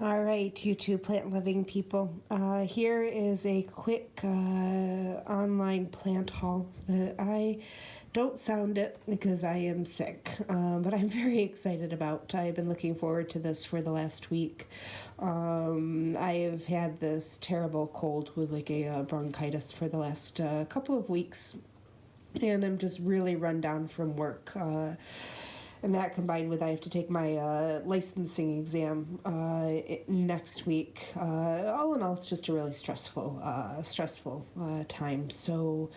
All right, you two plant-loving people. Here is a quick online plant haul that I don't sound it because I am sick, but I'm very excited about. I've been looking forward to this for the last week. I have had this terrible cold with like a bronchitis for the last couple of weeks, and I'm just really run down from work. And that combined with I have to take my licensing exam next week. All in all, it's just a really stressful time. So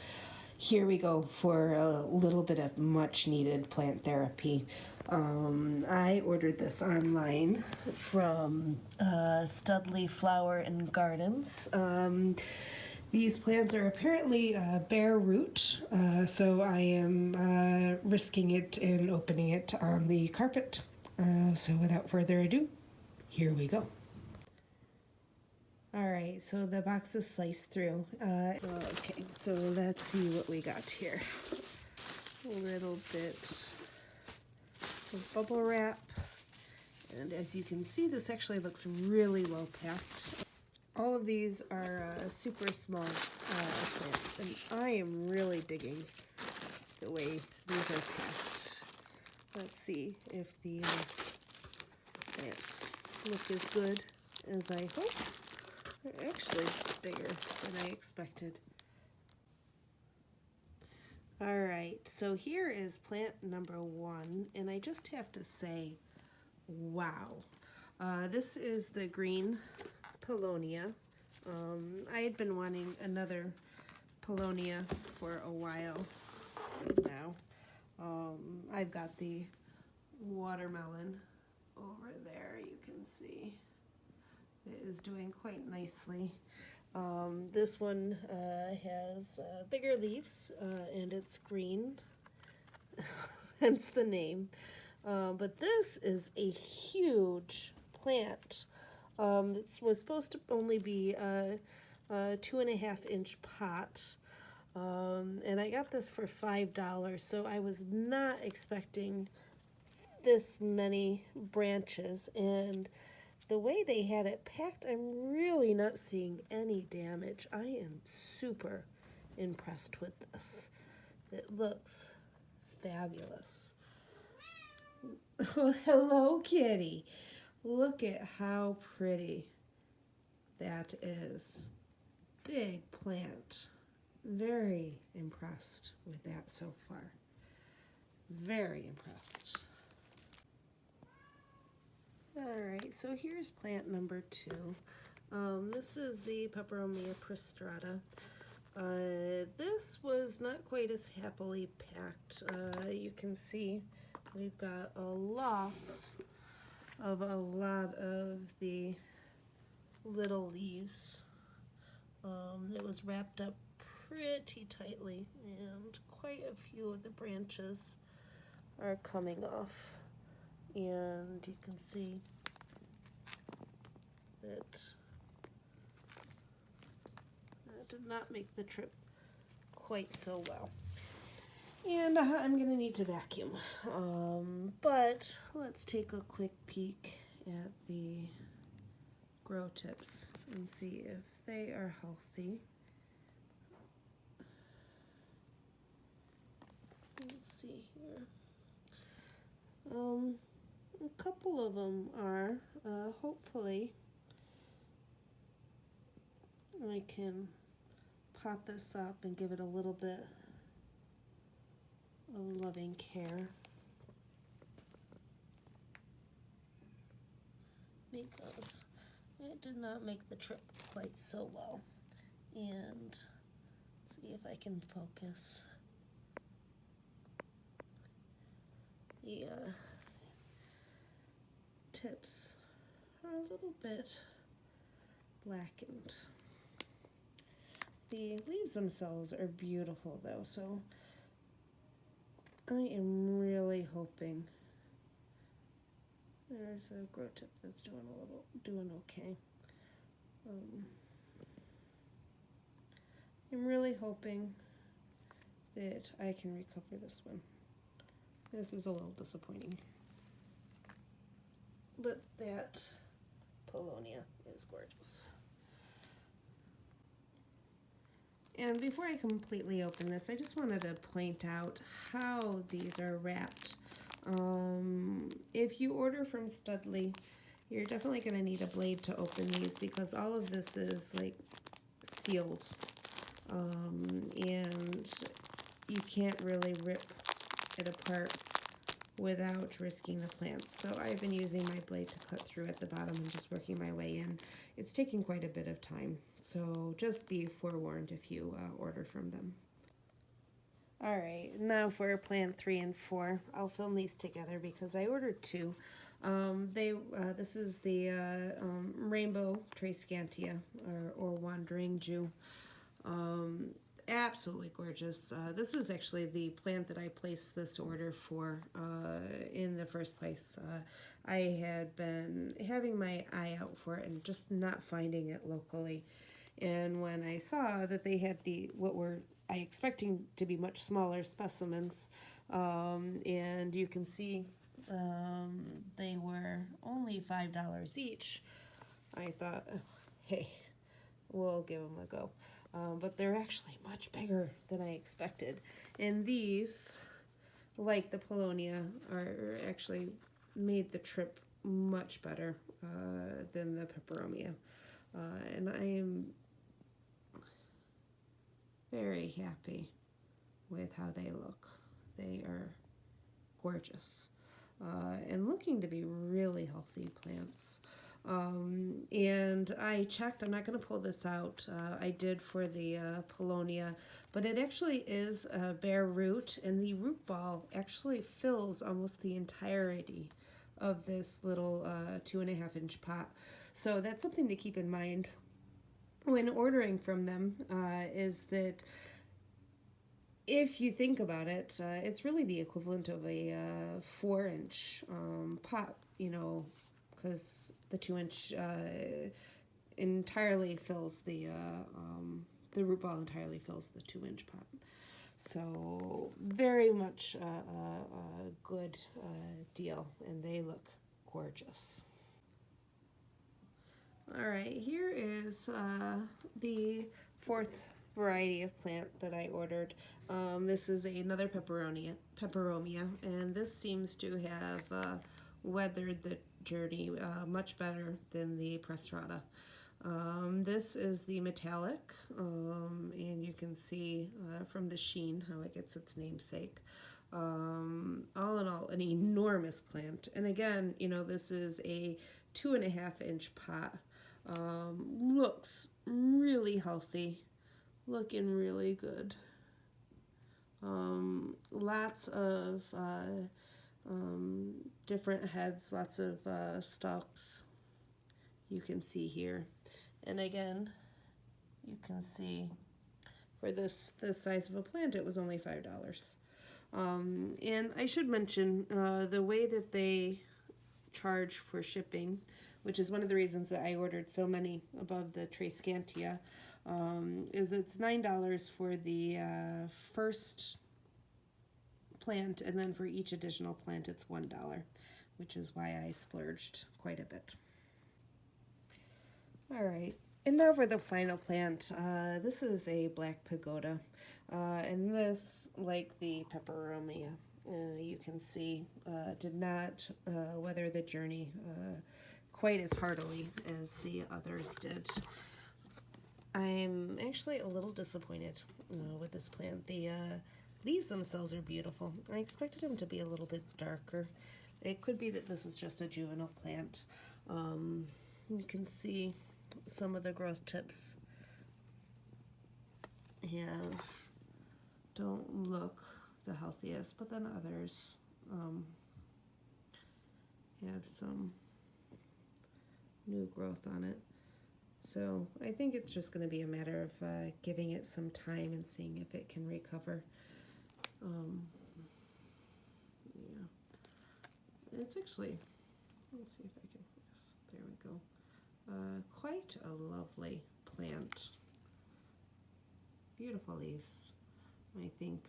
here we go for a little bit of much needed plant therapy. I ordered this online from Studley Flower and Gardens. These plants are apparently bare root, so I am risking it and opening it on the carpet. So without further ado, here we go. All right, so the box is sliced through. Okay, so let's see what we got here. A little bit of bubble wrap, and as you can see, this actually looks really well packed. All of these are super small plants, and I am really digging the way these are packed. Let's see if the plants look as good as I hope. They're actually bigger than I expected. All right, so here is plant number 1, and I just have to say, wow. This is the green Paulownia. I had been wanting another Paulownia for a while now. I've got the watermelon over there, you can see. It is doing quite nicely. This one has bigger leaves and it's green, hence the name. But this is a huge plant. This was supposed to only be a 2.5-inch pot, and I got this for $5, so I was not expecting this many branches, and the way they had it packed, I'm really not seeing any damage. I am super impressed with this. It looks fabulous. Oh, hello, kitty. Look at how pretty that is. Big plant. Very impressed with that so far. Very impressed. Alright, so here's plant number 2. This is the Peperomia cristrata. This was not quite as happily packed. You can see we've got a loss of a lot of the little leaves. It was wrapped up pretty tightly, and quite a few of the branches are coming off, and you can see that did not make the trip quite so well. And I'm gonna need to vacuum. But let's take a quick peek at the grow tips and see if they are healthy. Let's see here. A couple of them are. Hopefully I can pot this up and give it a little bit of loving care, because it did not make the trip quite so well. And let's see if I can focus. The tips are a little bit blackened. The leaves themselves are beautiful though, so I am really hoping. There's a grow tip that's doing okay. I'm really hoping that I can recover this one. This is a little disappointing. But that Paulownia is gorgeous. And before I completely open this, I just wanted to point out how these are wrapped. If you order from Studley, you're definitely going to need a blade to open these because all of this is like sealed. And you can't really rip it apart without risking the plants. So I've been using my blade to cut through at the bottom and just working my way in. It's taking quite a bit of time, so just be forewarned if you order from them. All right, now for plant 3 and 4. I'll film these together because I ordered 2. This is the Rainbow Triscantia or Wandering Jew. Absolutely gorgeous. This is actually the plant that I placed this order for in the first place. I had been having my eye out for it and just not finding it locally. And when I saw that they had what were I expecting to be much smaller specimens, and you can see they were only $5 each, I thought, hey, we'll give them a go. But they're actually much bigger than I expected. And these, like the Paulownia, are actually made the trip much better than the Peperomia. And I am very happy with how they look. They are gorgeous and looking to be really healthy plants. And I checked, I'm not going to pull this out, I did for the Paulownia, but it actually is a bare root, and the root ball actually fills almost the entirety of this little 2.5-inch pot. So that's something to keep in mind when ordering from them, is that if you think about it, it's really the equivalent of a 4-inch pot, you know, because the 2-inch entirely fills the root ball entirely fills the 2-inch pot. So very much a good deal, and they look gorgeous. All right, here is the 4th variety of plant that I ordered. This is another Peperomia, and this seems to have weathered the journey much better than the Pressrata. This is the metallic, and you can see from the sheen how it gets its namesake. All in all, an enormous plant. And again, you know, this is a 2.5-inch pot. Looks really healthy, looking really good. Lots of different heads, lots of stalks you can see here. And again, you can see for this size of a plant, it was only $5. And I should mention the way that they charge for shipping, which is one of the reasons that I ordered so many above the Triscantia, is it's $9 for the first plant, and then for each additional plant it's $1, which is why I splurged quite a bit. All right, and now for the final plant. This is a black pagoda, and this, like the Peperomia, you can see did not weather the journey quite as heartily as the others did. I'm actually a little disappointed with this plant. The leaves themselves are beautiful. I expected them to be a little bit darker. It could be that this is just a juvenile plant. You can see some of the growth tips don't look the healthiest, but then others have some new growth on it. So I think it's just going to be a matter of giving it some time and seeing if it can recover. Yeah, it's actually, let's see if I can focus. There we go. Quite a lovely plant. Beautiful leaves. I think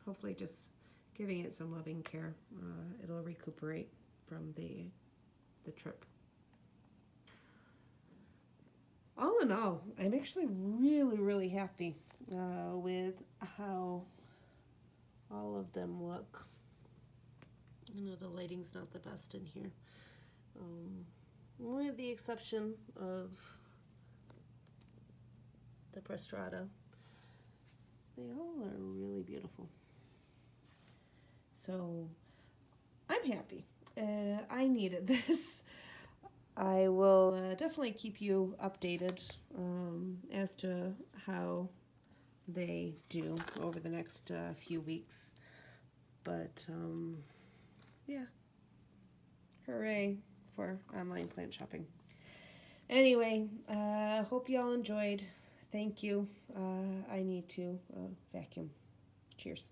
hopefully just giving it some loving care, it'll recuperate from the trip. in all, I'm actually really happy with how all of them look. I know the lighting's not the best in here. With the exception of the Prostrata. They all are really beautiful. So I'm happy. I needed this. I will definitely keep you updated as to how they do over the next few weeks. But yeah, hooray for online plant shopping. Anyway, hope you all enjoyed. Thank you. I need to vacuum. Cheers.